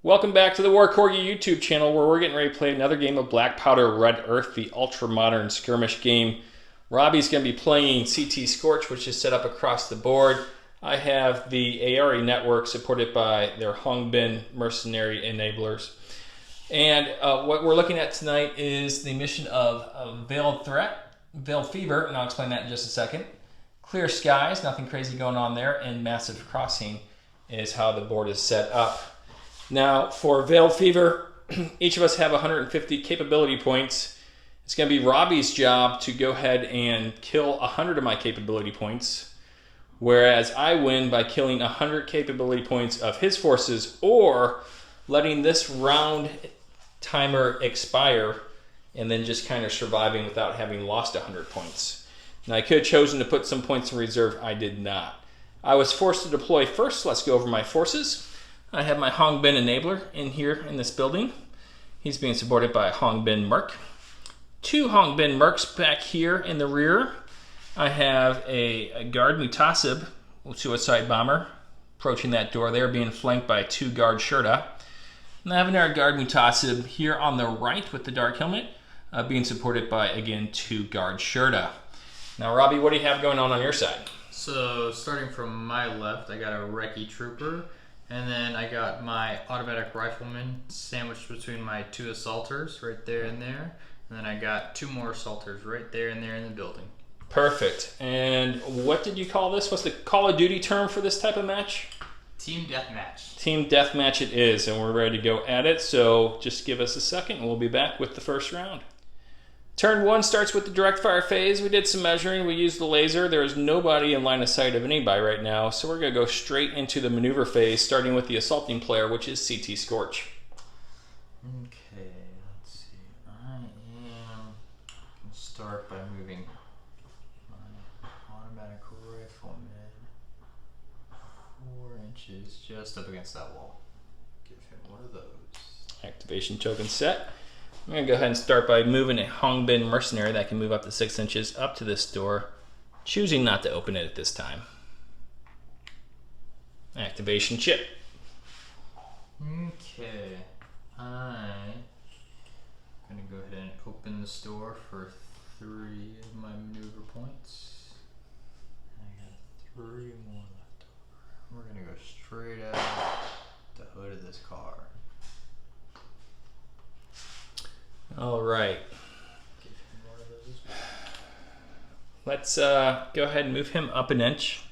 Welcome back to the War Corgi YouTube channel, where we're getting ready to play another game of Black Powder Red Earth, the ultra-modern skirmish game. Robbie's going to be playing CT Scorch, which is set up across the board. I have the Aayari network supported by their Hongbin mercenary enablers. And what we're looking at tonight is the mission of Veiled Threat, Veiled Fever, and I'll explain that in just a second. Clear Skies, nothing crazy going on there, and Massive Crossing is how the board is set up. Now, for Veiled Fever, each of us have 150 capability points. It's going to be Robbie's job to go ahead and kill 100 of my capability points, whereas I win by killing 100 capability points of his forces or letting this round timer expire and then just kind of surviving without having lost 100 points. Now, I could have chosen to put some points in reserve. I did not. I was forced to deploy first. Let's go over my forces. I have my Hongbin enabler in here in this building. He's being supported by a Hongbin Merc. Two Hongbin Mercs back here in the rear. I have a Guard Mutasib, suicide bomber, approaching that door there, being flanked by two Guard Shurta. And I have another Guard Mutasib here on the right with the Dark Helmet, being supported by, again, two Guard Shurta. Now, Robbie, what do you have going on your side? So, starting from my left, I got a Recce Trooper. And then I got my automatic rifleman sandwiched between my two assaulters right there and there. And then I got two more assaulters right there and there in the building. Perfect. And what did you call this? What's the Call of Duty term for this type of match? Team Deathmatch. Team Deathmatch it is, and we're ready to go at it. So just give us a second and we'll be back with the first round. Turn one starts with the direct fire phase. We did some measuring. We used the laser. There is nobody in line of sight of anybody right now, so we're going to go straight into the maneuver phase, starting with the assaulting player, which is CT Scorch. Okay, let's see. I am going to start by moving my automatic rifleman 4 inches just up against that wall. Give him one of those. Activation token set. I'm going to go ahead and start by moving a Hongbin mercenary that can move up to 6 inches up to this door, choosing not to open it at this time. Activation chip. Okay, I'm going to go ahead and open this door for 3 of my maneuver points. I got 3 more left over. We're going to go straight out the hood of this car. All right. Let's go ahead and move him up an inch.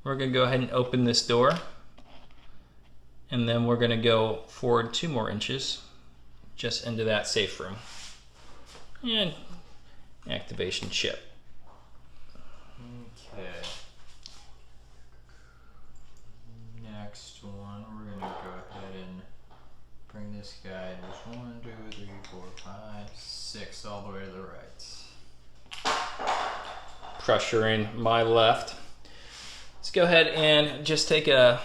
We're going to go ahead and open this door. And then we're going to go forward 2 more inches, just into that safe room. And activation chip. Okay. Next one, we're going to go ahead and bring this guy. There's 1, 2, 3, 4, 5, 6 all the way to the right. Pressuring my left. Let's go ahead and just take a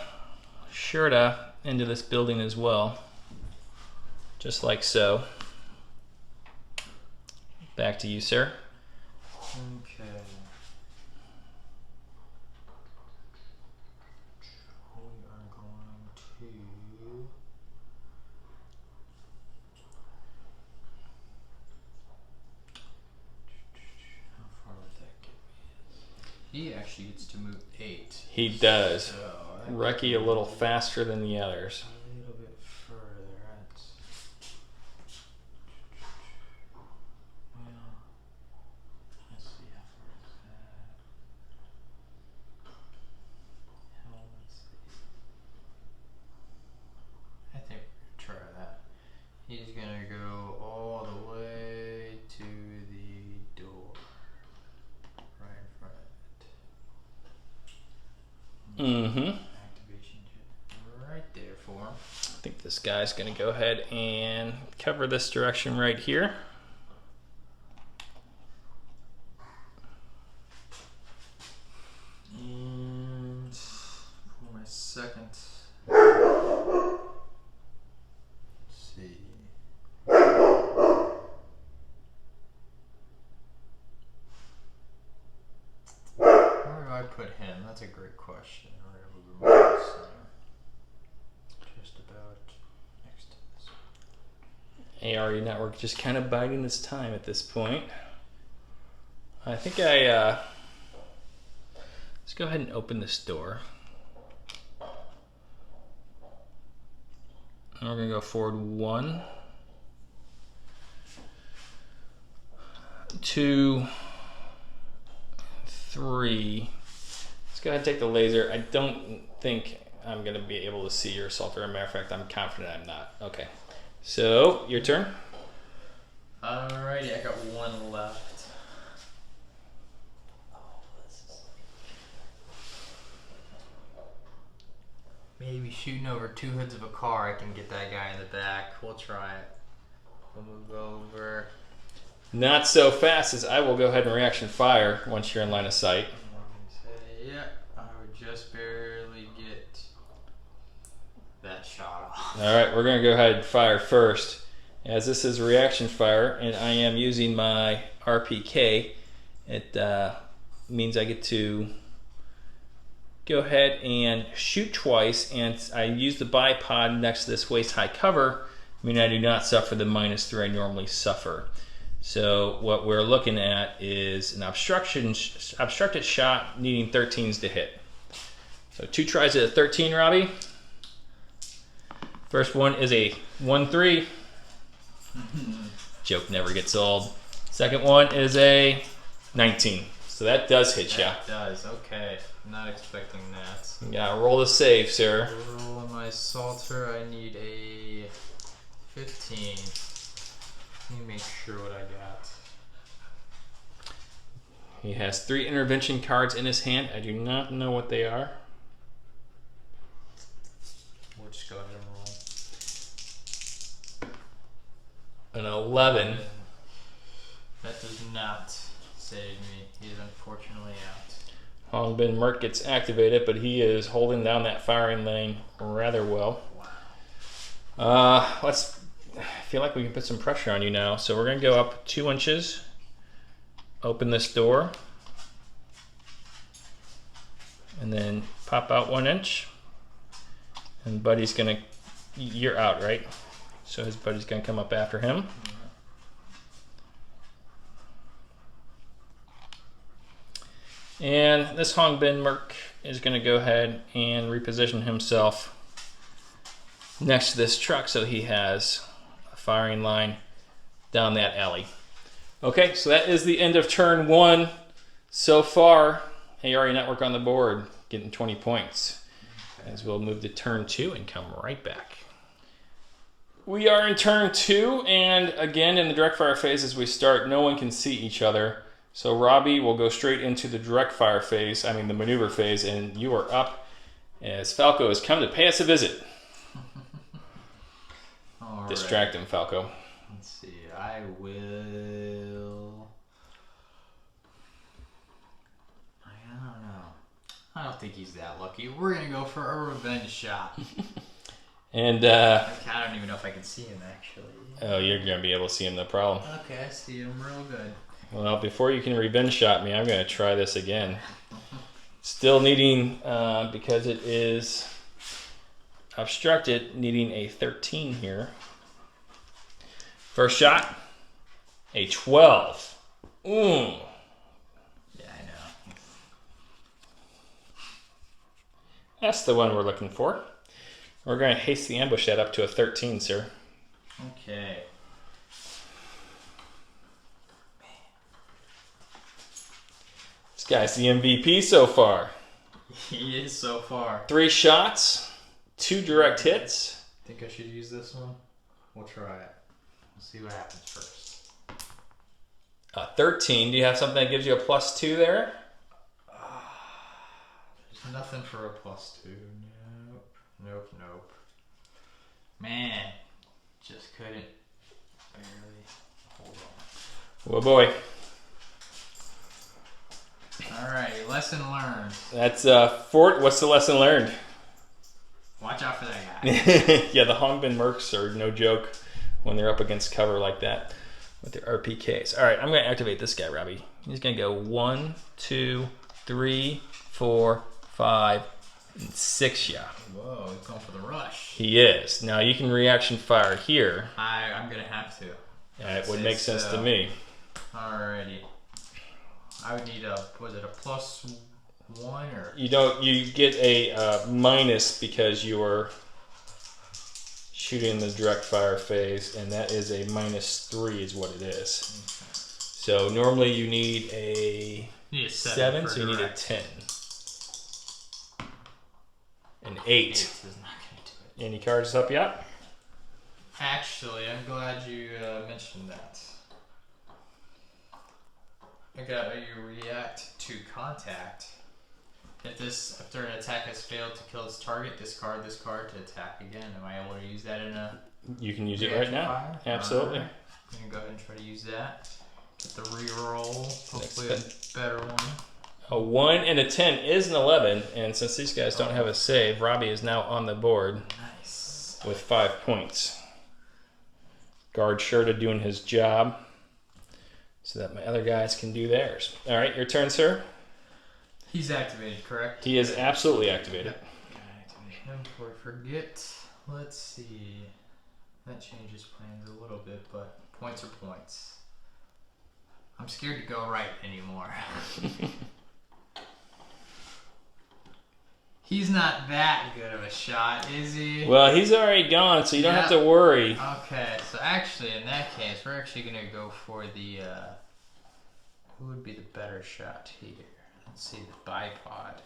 Shurta into this building as well. Just like so. Back to you, sir. Okay. We are going to... How far would that get me? He actually gets to move 8. He does. So Recce a little faster than the others. a little bit further. That's... Well, let's see how far is that. Hell, let's see. I think we're gonna try that. He's gonna go all the way to the door. Right in front of it. Mm-hmm. Activation chip right there for him. I think this guy's going to go ahead and cover this direction right here. And for my second, let's see. Where do I put him? That's a great question. We're gonna move him over the center. Just about Aayari Network just kind of biding its time at this point. I think let's go ahead and open this door. And we're gonna go forward 1, 2, 3. Let's go ahead and take the laser. I don't think I'm gonna be able to see your assaulter. As a matter of fact, I'm confident I'm not. Okay. So, your turn. Alrighty, I got 1 left. Maybe shooting over 2 hoods of a car, I can get that guy in the back. We'll try it. We'll move over. Not so fast, as I will go ahead and reaction fire once you're in line of sight. Yeah, I would just barely get that shot off. All right, we're gonna go ahead and fire first. As this is reaction fire and I am using my RPK, it means I get to go ahead and shoot twice, and I use the bipod next to this waist high cover, meaning I do not suffer the -3 I normally suffer. So what we're looking at is an obstructed shot needing 13s to hit. So 2 tries at a 13, Robbie. First one is a 1-3. Joke never gets old. Second one is a 19. So that does hit ya. That does, okay. Not expecting that. You gotta roll the save, sir. Roll on my assaulter, I need a 15. Let me make sure what I got. He has 3 intervention cards in his hand. I do not know what they are. We'll just go ahead and roll. An 11. That does not save me. He's unfortunately out. Hongbin Merc gets activated, but he is holding down that firing lane rather well. Wow. I feel like we can put some pressure on you now. So we're gonna go up 2 inches, open this door, and then pop out 1 inch. And Buddy's gonna, you're out, right? So his buddy's gonna come up after him. And this Hongbin Merc is going to go ahead and reposition himself next to this truck so he has a firing line down that alley. Okay, so that is the end of turn 1. So far, Aayari Network on the board, getting 20 points. As we'll move to turn 2 and come right back. We are in turn 2, and again in the direct fire phase as we start, no one can see each other. So Robbie will go straight into the direct fire phase, the maneuver phase, and you are up as Falco has come to pay us a visit. All Distract him, Falco. Let's see, I will... I don't know. I don't think he's that lucky. We're going to go for a revenge shot. And, I don't even know if I can see him, actually. Oh, you're going to be able to see him, no problem. Okay, I see him real good. Well, before you can revenge shot me, I'm going to try this again. Still needing, because it is obstructed, needing a 13 here. First shot, a 12. Yeah, I know. That's the one we're looking for. We're going to haste the ambush that up to a 13, sir. Okay. This guy's the MVP so far. He is so far. 3 shots, 2 direct hits. Think I should use this one? We'll try it. We'll see what happens first. 13. Do you have something that gives you a +2 there? There's nothing for a +2. Nope. Nope, nope. Man, just couldn't barely hold on. Oh boy. Alright, lesson learned. That's Fort. What's the lesson learned? Watch out for that guy. Yeah, the Hongbin Mercs are no joke when they're up against cover like that with their RPKs. All right, I'm going to activate this guy, Robbie. He's going to go 1, 2, 3, 4, 5. and 6 shot. Whoa, he's going for the rush. He is. Now you can reaction fire here. I'm gonna have to. It would make sense to me. Alrighty. I would need was it a +1 or? You get a minus because you are shooting the direct fire phase, and that is a -3 is what it is. Okay. So normally you need a 7, so you need a 10. An 8. Is not gonna do it. Any cards up yet? Actually, I'm glad you mentioned that. I got you react to contact. If during an attack has failed to kill its target, discard this card to attack again. Am I able to use that in a? You can use it right now. Fire? Absolutely. Right. I'm gonna go ahead and try to use that. Get the reroll. Hopefully a better one. A 1 and a 10 is an 11, and since these guys don't have a save, Robby is now on the board. Nice. With 5 points. Guard Shirta doing his job so that my other guys can do theirs. All right, your turn, sir. He's activated, correct? He is absolutely activated. Gotta activate him before I forget. Let's see. That changes plans a little bit, but points are points. I'm scared to go right anymore. He's not that good of a shot, is he? Well, he's already gone, so you don't have to worry. Okay, so actually, in that case, we're actually going to go for the, who would be the better shot here? Let's see, the bipod.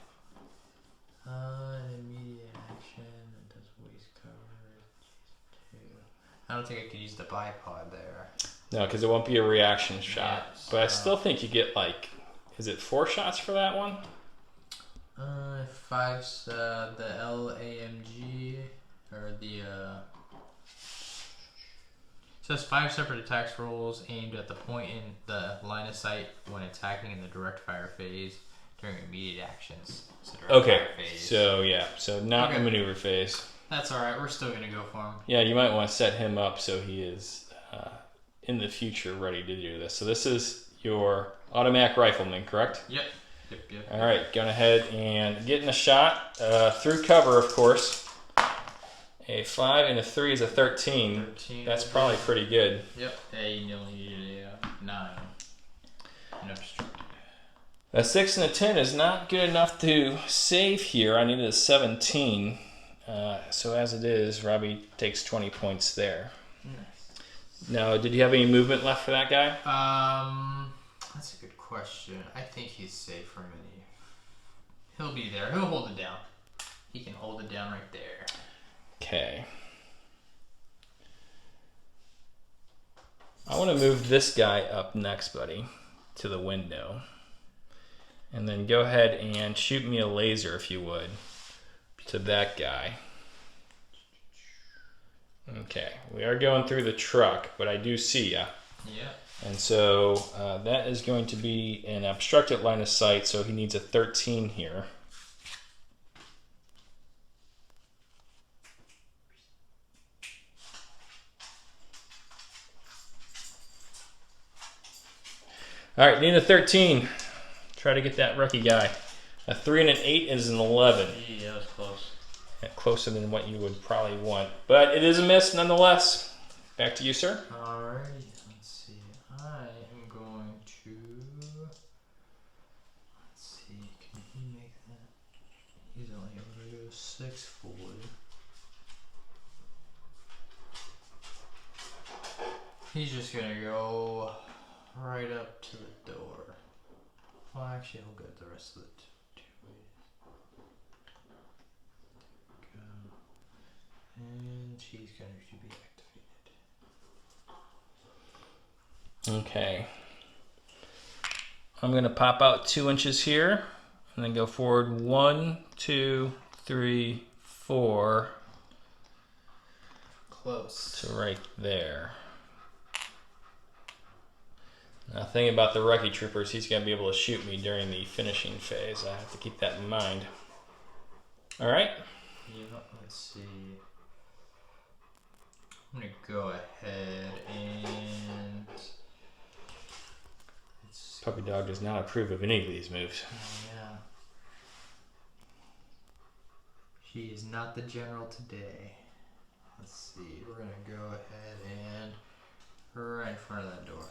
Immediate action, it does waist cover. I don't think I could use the bipod there. No, because it won't be a reaction shot. Yeah, but I still think you get, like, is it 4 shots for that one? 5, the LAMG, or the, says 5 separate attacks rolls aimed at the point in the line of sight when attacking in the direct fire phase during immediate actions. Okay, so yeah, so not the maneuver phase. That's alright, we're still going to go for him. Yeah, you might want to set him up so he is in the future ready to do this. So this is your automatic rifleman, correct? Yep. All right, going ahead and getting a shot through cover, of course. A 5 and a 3 is a 13. That's probably pretty good. Yep. Hey, you only needed a 9. And obstructed. A 6 and a 10 is not good enough to save here. I needed a 17. So as it is, Robby takes 20 points there. Nice. Now, did you have any movement left for that guy? That's a good question. I think he's safe for many. He'll be there. He'll hold it down. He can hold it down right there. Okay. I want to move this guy up next, buddy, to the window. And then go ahead and shoot me a laser, if you would, to that guy. Okay, we are going through the truck, but I do see ya. Yeah. And so that is going to be an obstructed line of sight, so he needs a 13 here. All right, need a 13. Try to get that rookie guy. A 3 and an 8 is an 11. Yeah, that was close. Yeah, closer than what you would probably want. But it is a miss nonetheless. Back to you, sir. Alrighty, let's see. I am going to... Let's see, can he make that? He's only able to go 6 forward. He's just gonna go right up to the door. Well, actually, he'll go the rest of the two ways. Go. And she's going to be activated. Okay. I'm going to pop out 2 inches here and then go forward 1, 2, 3, 4. Close. To right there. Now, the thing about the Rookie Troopers, he's going to be able to shoot me during the finishing phase. I have to keep that in mind. All right? Yeah, let's see. I'm going to go ahead and... Puppy Dog does not approve of any of these moves. Yeah. She is not the general today. Let's see. We're gonna go ahead and right in front of that door.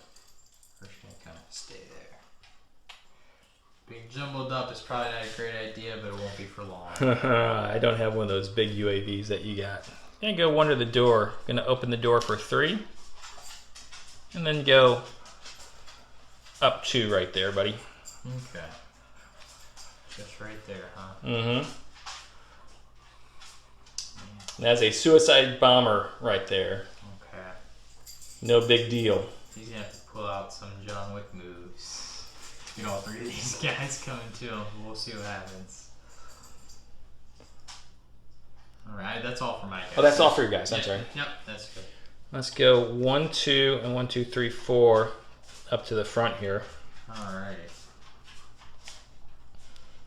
We're just gonna kind of stay there. Being jumbled up is probably not a great idea, but it won't be for long. I don't have one of those big UAVs that you got. Gonna go one to the door. Gonna open the door for 3. And then go up 2 right there, buddy. Okay. Just right there, huh? Mm-hmm. That's a suicide bomber right there. Okay. No big deal. He's gonna have to pull out some John Wick moves. Get all 3 of these guys coming to him. We'll see what happens. Alright, that's all for my guys. Oh, that's all for your guys. I'm Yeah. sorry. Yep, that's good. Let's go 1, 2, and 1, 2, 3, 4 up to the front here. Alrighty.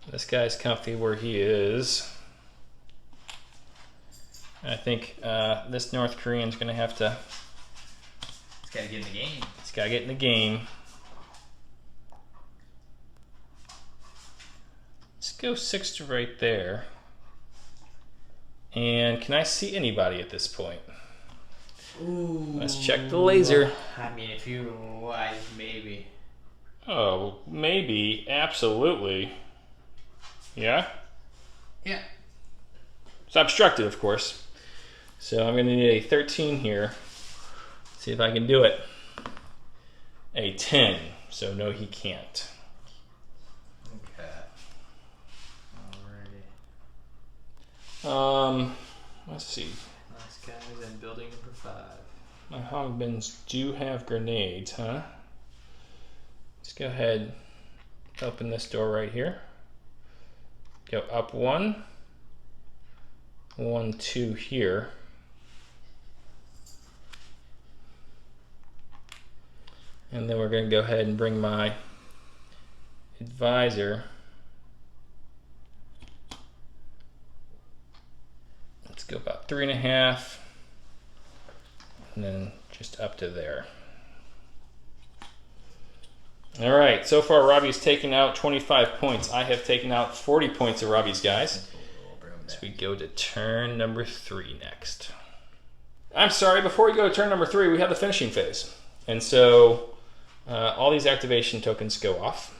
This guy's comfy where he is. I think this North Korean's going to have to... He's gotta get in the game. He's got to get in the game. Let's go 6 to right there. And can I see anybody at this point? Ooh. Let's check the laser. I mean, if you maybe. Oh, maybe. Absolutely. Yeah? Yeah. It's obstructed, of course. So I'm going to need a 13 here. See if I can do it. A 10. So no, he can't. Okay. Alrighty. Let's see. Last guys in building number 5. My Hogbins do have grenades, huh? Let's go ahead, open this door right here. Go up 1, 1, 2 here. And then we're going to go ahead and bring my advisor. Let's go about 3.5, and then just up to there. All right, so far Robbie's taken out 25 points. I have taken out 40 points of Robbie's guys. So we go to turn number 3 next. I'm sorry, before we go to turn number 3, we have the finishing phase. And so all these activation tokens go off.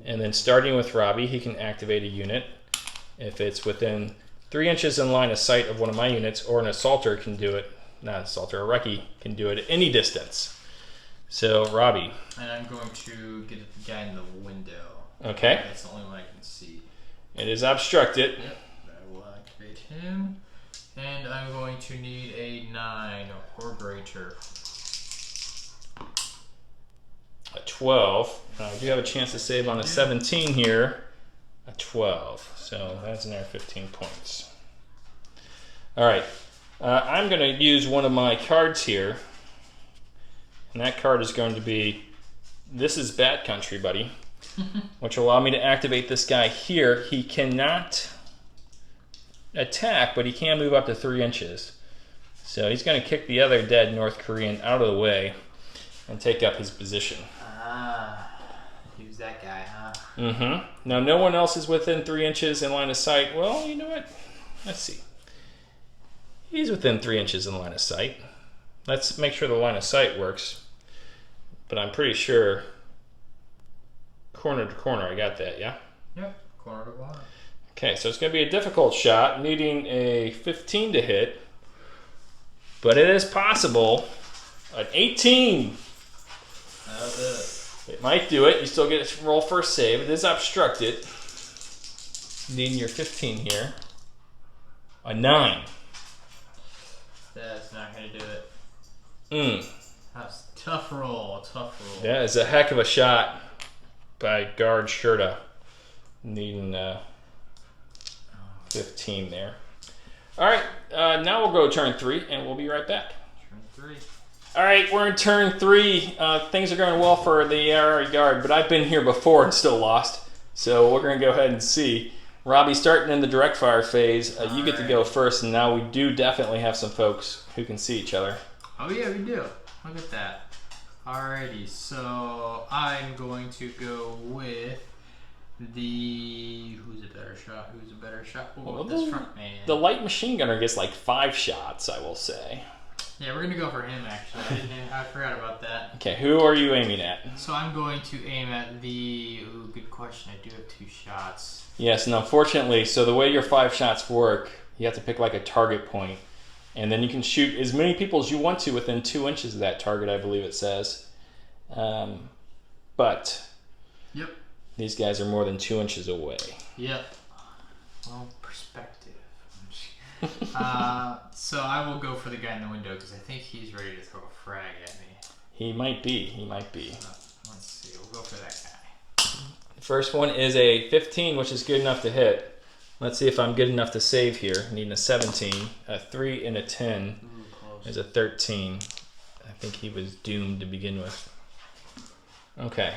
And then starting with Robby, he can activate a unit. If it's within 3 inches in line of sight of one of my units, or an assaulter can do it, not an assaulter, a recce can do it at any distance. So, Robby. And I'm going to get the guy in the window. Okay. That's the only one I can see. It is obstructed. Yep, I will activate him. And I'm going to need a 9 or greater. A 12. I do have a chance to save on a 17 here. A 12. So that's another 15 points. All right. I'm going to use one of my cards here. And that card is going to be, this is Bat Country, buddy. Which will allow me to activate this guy here. He cannot attack, but he can move up to 3 inches. So he's going to kick the other dead North Korean out of the way and take up his position. Ah, use that guy, huh? Mm-hmm. Now, no one else is within 3 inches in line of sight. Well, you know what? Let's see. He's within 3 inches in line of sight. Let's make sure the line of sight works. But I'm pretty sure corner to corner, I got that, yeah? Yep, corner to corner. Okay, so it's going to be a difficult shot, needing a 15 to hit. But it is possible. An 18. That's It might do it. You still get to roll for a save. It is obstructed. Needing your 15 here. A 9. That's not going to do it. Mm. That's a tough roll, That is a heck of a shot by guard Shurta. Needing 15 there. All right, now we'll go turn 3, and we'll be right back. Turn 3. All right, we're in turn 3. Things are going well for the Aayari guard, but I've been here before and still lost. So we're going to go ahead and see. Robbie, starting in the direct fire phase, you get to go first, and now we do definitely have some folks who can see each other. Oh yeah, we do. Look at that. Alrighty, so I'm going to go with Who's a better shot? Who's a better shot? Oh, Well, this front man. The light machine gunner gets like 5 shots, I will say. Yeah, we're gonna go for him actually. I forgot about that. Okay, who are you aiming at? So I'm going to aim at the. Ooh, good question. I do have 2 shots. Yes, and unfortunately, so the way your 5 shots work, you have to pick like a target point, and then you can shoot as many people as you want to within 2 inches of that target, I believe it says. But Yep. these guys are more than 2 inches away. Yep. Well, perspective. So I will go for the guy in the window because I think he's ready to throw a frag at me. He might be. He might be. So, let's see. We'll go for that guy. The first one is a 15, which is good enough to hit. Let's see if I'm good enough to save here. Needing a 17, a 3, and a 10. There's a 13. I think he was doomed to begin with. Okay,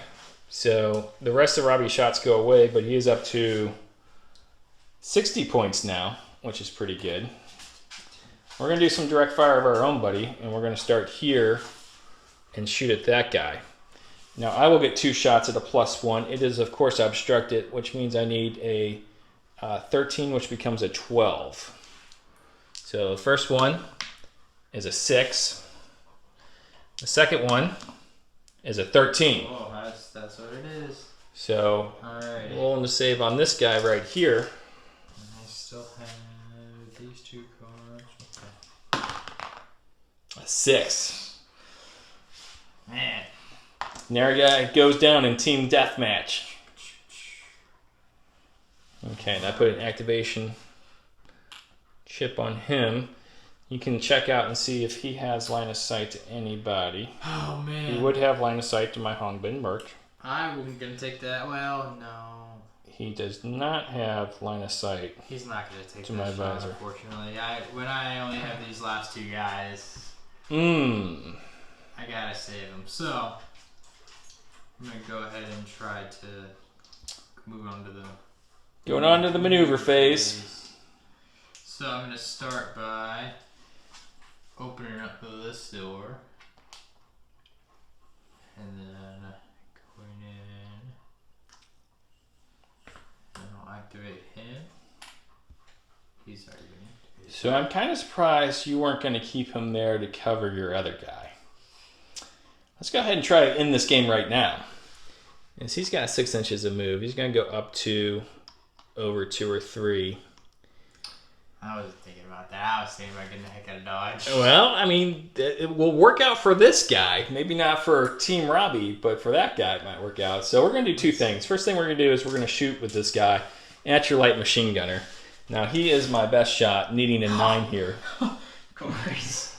so the rest of Robby's shots go away, but he is up to 60 points now, which is pretty good. We're going to do some direct fire of our own, buddy, and we're going to start here and shoot at that guy. Now, I will get 2 shots at a +1. It is, of course, obstructed, which means I need a 13, which becomes a 12. So the first one is a 6. The second one is a 13. Oh, that's what it is. So, Alright. rolling to save on this guy right here. And I still have these 2 cards. Okay. A 6. Man. And our guy goes down in team deathmatch. Okay, and I put an activation chip on him. You can check out and see if he has line of sight to anybody. Oh, man. He would have line of sight to my Hongbin merc. I'm going to take that. Well, no. He does not have line of sight. He's not going to take To that my shot, visor. unfortunately. When I only have these last 2 guys, Mmm. I got to save them. So, I'm going to go ahead and try to move on to the... Going on to the maneuver phase. So I'm going to start by opening up this door. And then going in. And I'll activate him. He's already been activated. So I'm kind of surprised you weren't going to keep him there to cover your other guy. Let's go ahead and try to end this game right now. As he's got 6 inches of move, he's going to go up to over 2 or 3. I wasn't thinking about that. I was thinking about getting the heck out of dodge. Well, I mean, it will work out for this guy. Maybe not for Team Robby, but for that guy it might work out. So we're going to do 2 things. First thing we're going to do is we're going to shoot with this guy at your light machine gunner. Now, he is my best shot, needing a 9 here. Of course.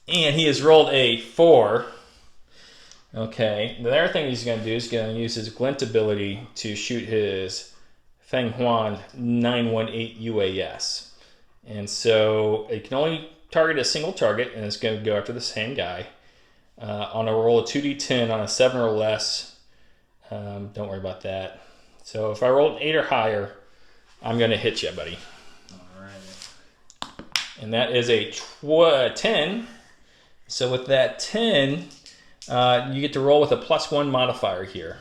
And he has rolled a 4. Okay, the other thing he's going to do is going to use his glint ability to shoot his Feng Huan 918 UAS. And so it can only target a single target, and it's going to go after the same guy. On a roll of 2d10 on a 7 or less, don't worry about that. So if I roll an 8 or higher, I'm going to hit you, buddy. Alright. And that is a 10. So with that 10... you get to roll with a +1 modifier here.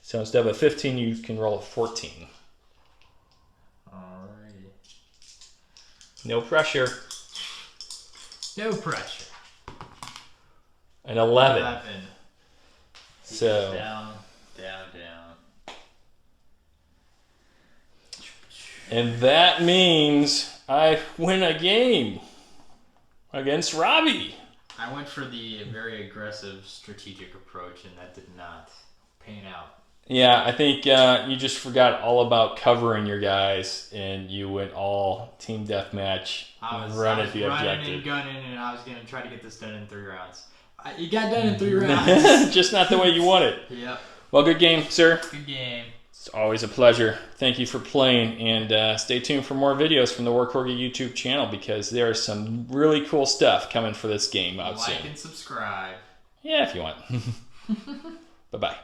So instead of a 15, you can roll a 14. Alrighty. No pressure. No pressure. An 11. 11. So Down, down, down. and that means I win a game against Robby. I went for the very aggressive strategic approach, and that did not pan out. Yeah, I think you just forgot all about covering your guys, and you went all team deathmatch. I was running running and gunning, and I was going to try to get this done in 3 rounds. It got done in 3 rounds. Just not the way you want it. Yep. Well, good game, sir. Good game. It's always a pleasure. Thank you for playing, and stay tuned for more videos from the War Corgi YouTube channel because there's some really cool stuff coming for this game out soon. Like and subscribe. Yeah, if you want. Bye-bye.